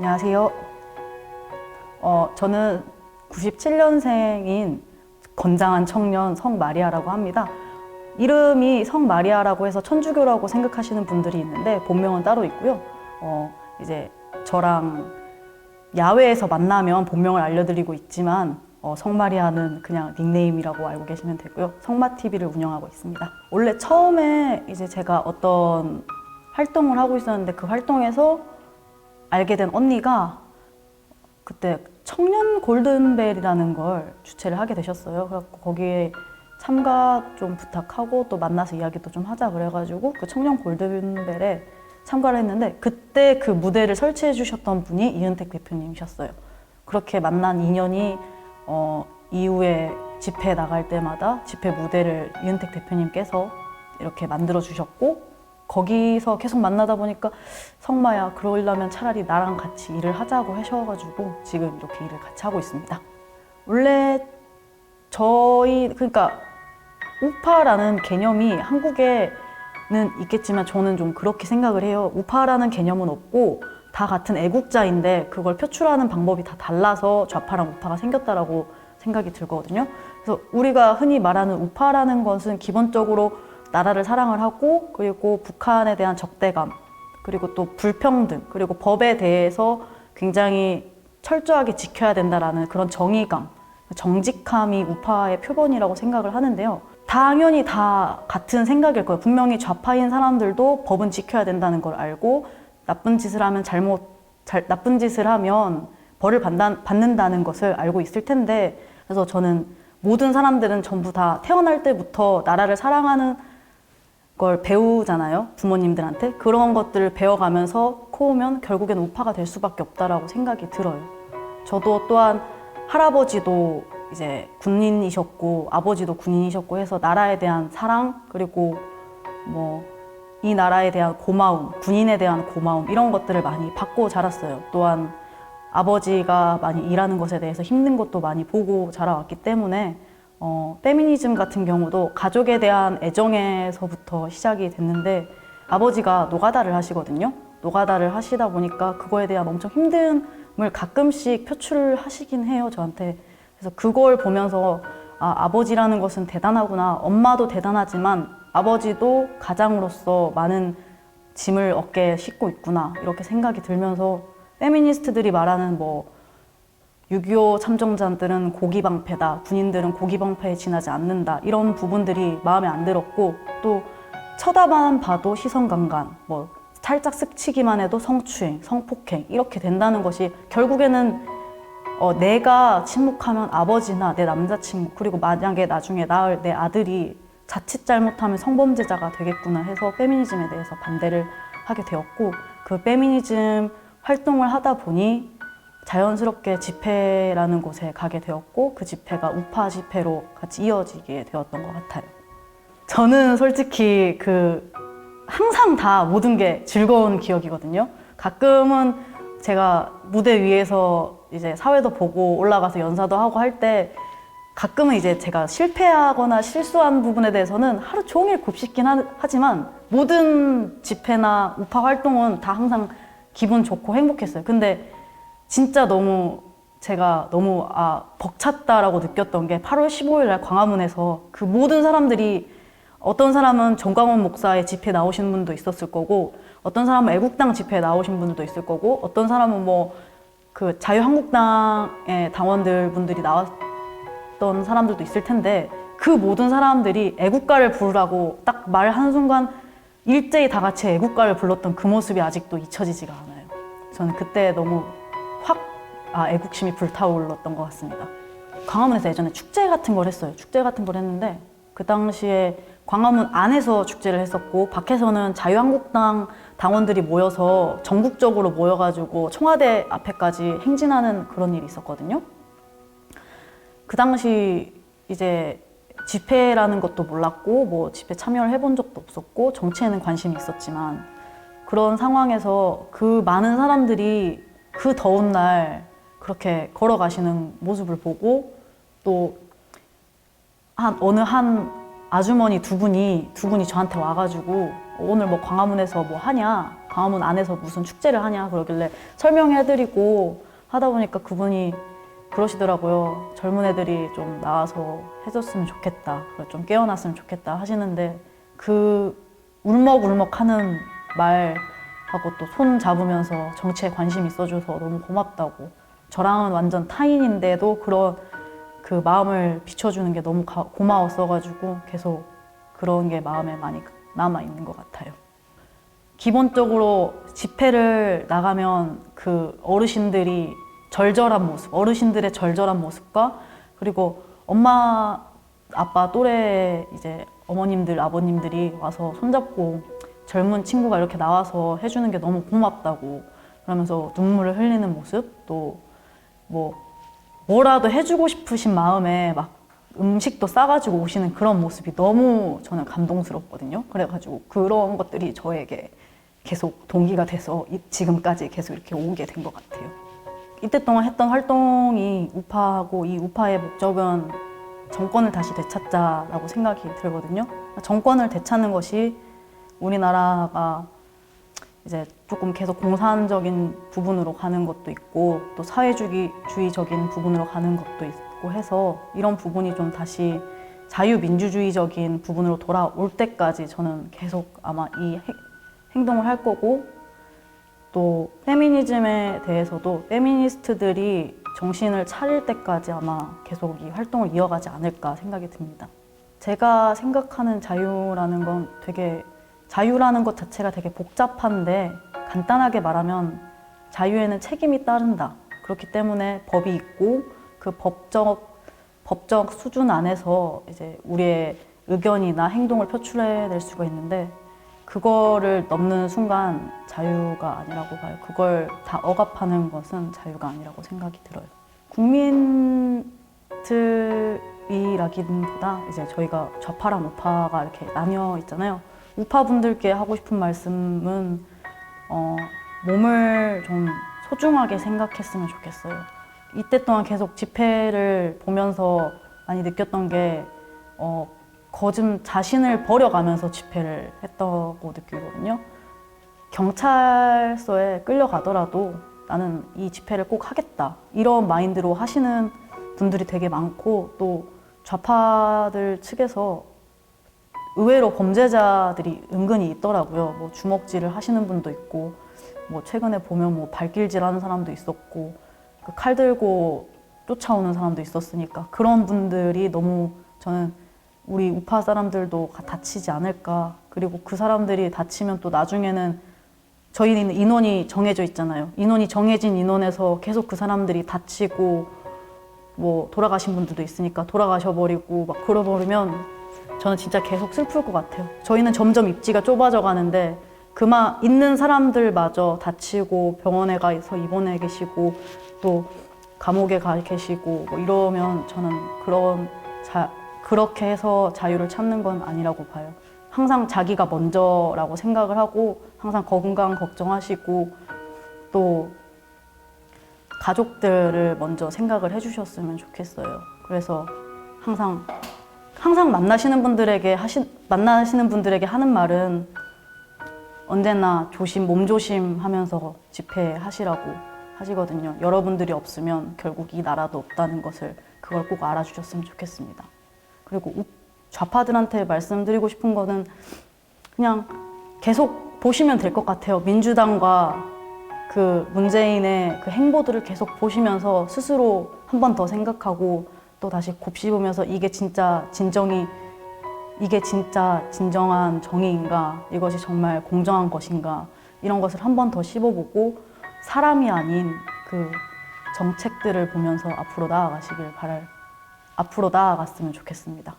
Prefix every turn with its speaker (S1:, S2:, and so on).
S1: 안녕하세요. 저는 97년생인 건장한 청년 성마리아라고 합니다. 이름이 성마리아라고 해서 천주교라고 생각하시는 분들이 있는데 본명은 따로 있고요. 이제 저랑 야외에서 만나면 본명을 알려드리고 있지만 성마리아는 그냥 닉네임이라고 알고 계시면 되고요. 성마TV를 운영하고 있습니다. 원래 처음에 이제 제가 어떤 활동을 하고 있었는데 그 활동에서 알게 된 언니가 그때 청년 골든벨이라는 걸 주최를 하게 되셨어요. 그래갖고 거기에 참가 좀 부탁하고 또 만나서 이야기도 좀 하자 그래가지고 그 청년 골든벨에 참가를 했는데 그때 그 무대를 설치해 주셨던 분이 이은택 대표님이셨어요. 그렇게 만난 인연이 이후에 집회 나갈 때마다 집회 무대를 이은택 대표님께서 이렇게 만들어 주셨고 거기서 계속 만나다 보니까 성마야 그러려면 차라리 나랑 같이 일을 하자고 하셔가지고 지금 이렇게 일을 같이 하고 있습니다. 원래 그러니까 우파라는 개념이 한국에는 있겠지만 저는 좀 그렇게 생각을 해요. 우파라는 개념은 없고 다 같은 애국자인데 그걸 표출하는 방법이 다 달라서 좌파랑 우파가 생겼다라고 생각이 들거든요. 그래서 우리가 흔히 말하는 우파라는 것은 기본적으로 나라를 사랑을 하고 그리고 북한에 대한 적대감 그리고 또 불평등 그리고 법에 대해서 굉장히 철저하게 지켜야 된다라는 그런 정의감, 정직함이 우파의 표본이라고 생각을 하는데요. 당연히 다 같은 생각일 거예요. 분명히 좌파인 사람들도 법은 지켜야 된다는 걸 알고 나쁜 짓을 하면 나쁜 짓을 하면 벌을 받는다는 것을 알고 있을 텐데 그래서 저는 모든 사람들은 전부 다 태어날 때부터 나라를 사랑하는 걸 배우잖아요. 부모님들한테. 그런 것들을 배워가면서 커오면 결국엔 우파가 될 수밖에 없다라고 생각이 들어요. 저도 또한 할아버지도 이제 군인이셨고 아버지도 군인이셨고 해서 나라에 대한 사랑 그리고 뭐 이 나라에 대한 고마움, 군인에 대한 고마움 이런 것들을 많이 받고 자랐어요. 또한 아버지가 많이 일하는 것에 대해서 힘든 것도 많이 보고 자라왔기 때문에 페미니즘 같은 경우도 가족에 대한 애정에서부터 시작이 됐는데 아버지가 노가다를 하시거든요. 노가다를 하시다 보니까 그거에 대한 엄청 힘듦을 가끔씩 표출을 하시긴 해요, 저한테. 그래서 그걸 보면서 아버지라는 것은 대단하구나. 엄마도 대단하지만 아버지도 가장으로서 많은 짐을 어깨에 싣고 있구나. 이렇게 생각이 들면서 페미니스트들이 말하는 6.25 참정자들은 고기방패다. 군인들은 고기방패에 지나지 않는다. 이런 부분들이 마음에 안 들었고 또 쳐다만 봐도 시선강간, 살짝 스치기만 해도 성추행, 성폭행 이렇게 된다는 것이 결국에는 내가 침묵하면 아버지나 내 남자친구 그리고 만약에 나중에 낳을 내 아들이 자칫 잘못하면 성범죄자가 되겠구나 해서 페미니즘에 대해서 반대를 하게 되었고 그 페미니즘 활동을 하다 보니 자연스럽게 집회라는 곳에 가게 되었고 그 집회가 우파 집회로 같이 이어지게 되었던 것 같아요. 저는 솔직히 항상 다 모든 게 즐거운 기억이거든요. 가끔은 제가 무대 위에서 이제 사회도 보고 올라가서 연사도 하고 할 때 가끔은 이제 제가 실패하거나 실수한 부분에 대해서는 하루 종일 곱씹긴 하지만 모든 집회나 우파 활동은 다 항상 기분 좋고 행복했어요. 근데 진짜 제가 너무 벅찼다라고 느꼈던 게 8월 15일 날 광화문에서 그 모든 사람들이 어떤 사람은 정광훈 목사의 집회에 나오신 분도 있었을 거고 어떤 사람은 애국당 집회에 나오신 분들도 있을 거고 어떤 사람은 그 자유한국당의 분들이 나왔던 사람들도 있을 텐데 그 모든 사람들이 애국가를 부르라고 딱 말하는 순간 일제히 다 같이 애국가를 불렀던 그 모습이 아직도 잊혀지지가 않아요. 저는 그때 너무 애국심이 불타올랐던 것 같습니다. 광화문에서 예전에 축제 같은 걸 했어요. 축제 같은 걸 했는데 그 당시에 광화문 안에서 축제를 했었고 밖에서는 자유한국당 당원들이 모여서 전국적으로 모여가지고 청와대 앞에까지 행진하는 그런 일이 있었거든요. 그 당시 이제 집회라는 것도 몰랐고 집회 참여를 해본 적도 없었고 정치에는 관심이 있었지만 그런 상황에서 그 많은 사람들이 그 더운 날 그렇게 걸어가시는 모습을 보고 또 어느 한 아주머니 두 분이 저한테 와가지고 오늘 광화문에서 하냐 광화문 안에서 무슨 축제를 하냐 그러길래 설명해드리고 하다 보니까 그분이 그러시더라고요. 젊은 애들이 좀 나와서 해줬으면 좋겠다, 좀 깨어났으면 좋겠다 하시는데 그 울먹울먹 하는 말하고 또 손 잡으면서 정치에 관심 있어줘서 너무 고맙다고, 저랑은 완전 타인인데도 그런 그 마음을 비춰주는 게 너무 고마웠어가지고 계속 그런 게 마음에 많이 남아있는 것 같아요. 기본적으로 집회를 나가면 그 어르신들의 절절한 모습과 그리고 엄마, 아빠 또래 이제 어머님들, 아버님들이 와서 손잡고 젊은 친구가 이렇게 나와서 해주는 게 너무 고맙다고 그러면서 눈물을 흘리는 모습, 또 뭐라도 해주고 싶으신 마음에 막 음식도 싸가지고 오시는 그런 모습이 너무 저는 감동스럽거든요. 그래가지고 그런 것들이 저에게 계속 동기가 돼서 지금까지 계속 이렇게 오게 된 것 같아요. 이때 동안 했던 활동이 우파하고 이 우파의 목적은 정권을 다시 되찾자라고 생각이 들거든요. 정권을 되찾는 것이 우리나라가 이제 조금 계속 공산적인 부분으로 가는 것도 있고 또 사회주의적인 부분으로 가는 것도 있고 해서 이런 부분이 좀 다시 자유민주주의적인 부분으로 돌아올 때까지 저는 계속 아마 이 행동을 할 거고, 또 페미니즘에 대해서도 페미니스트들이 정신을 차릴 때까지 아마 계속 이 활동을 이어가지 않을까 생각이 듭니다. 제가 생각하는 자유라는 건 자유라는 것 자체가 되게 복잡한데 간단하게 말하면 자유에는 책임이 따른다. 그렇기 때문에 법이 있고 그 법적 수준 안에서 이제 우리의 의견이나 행동을 표출해낼 수가 있는데 그거를 넘는 순간 자유가 아니라고 봐요. 그걸 다 억압하는 것은 자유가 아니라고 생각이 들어요. 국민들이라기보다 이제 저희가 좌파랑 우파가 이렇게 나뉘어 있잖아요. 우파 분들께 하고 싶은 말씀은 몸을 좀 소중하게 생각했으면 좋겠어요. 이때 동안 계속 집회를 보면서 많이 느꼈던 게 자신을 버려가면서 집회를 했다고 느끼거든요. 경찰서에 끌려가더라도 나는 이 집회를 꼭 하겠다, 이런 마인드로 하시는 분들이 되게 많고, 또 좌파들 측에서 의외로 범죄자들이 은근히 있더라고요. 뭐 주먹질을 하시는 분도 있고, 뭐 최근에 보면 뭐 발길질 하는 사람도 있었고, 그 칼 들고 쫓아오는 사람도 있었으니까 그런 분들이 너무 저는 우리 우파 사람들도 다치지 않을까. 그리고 그 사람들이 다치면 또 나중에는 저희는 인원이 정해져 있잖아요. 인원이 정해진 인원에서 계속 그 사람들이 다치고 뭐 돌아가신 분들도 있으니까 돌아가셔버리고 막 그러버리면 저는 진짜 계속 슬플 것 같아요. 저희는 점점 입지가 좁아져 가는데 있는 사람들마저 다치고 병원에 가서 입원해 계시고 또 감옥에 가 계시고 뭐 이러면 저는 그렇게 해서 자유를 찾는 건 아니라고 봐요. 항상 자기가 먼저라고 생각을 하고 항상 건강 걱정하시고 또 가족들을 먼저 생각을 해주셨으면 좋겠어요. 그래서 항상 만나시는 분들에게 하는 말은 언제나 몸조심 하면서 집회하시라고 하시거든요. 여러분들이 없으면 결국 이 나라도 없다는 것을 그걸 꼭 알아주셨으면 좋겠습니다. 그리고 좌파들한테 말씀드리고 싶은 거는 그냥 계속 보시면 될 것 같아요. 민주당과 그 문재인의 그 행보들을 계속 보시면서 스스로 한 번 더 생각하고 또 다시 곱씹으면서 이게 진짜 진정한 정의인가, 이것이 정말 공정한 것인가, 이런 것을 한 번 더 씹어보고 사람이 아닌 그 정책들을 보면서 앞으로 나아갔으면 좋겠습니다.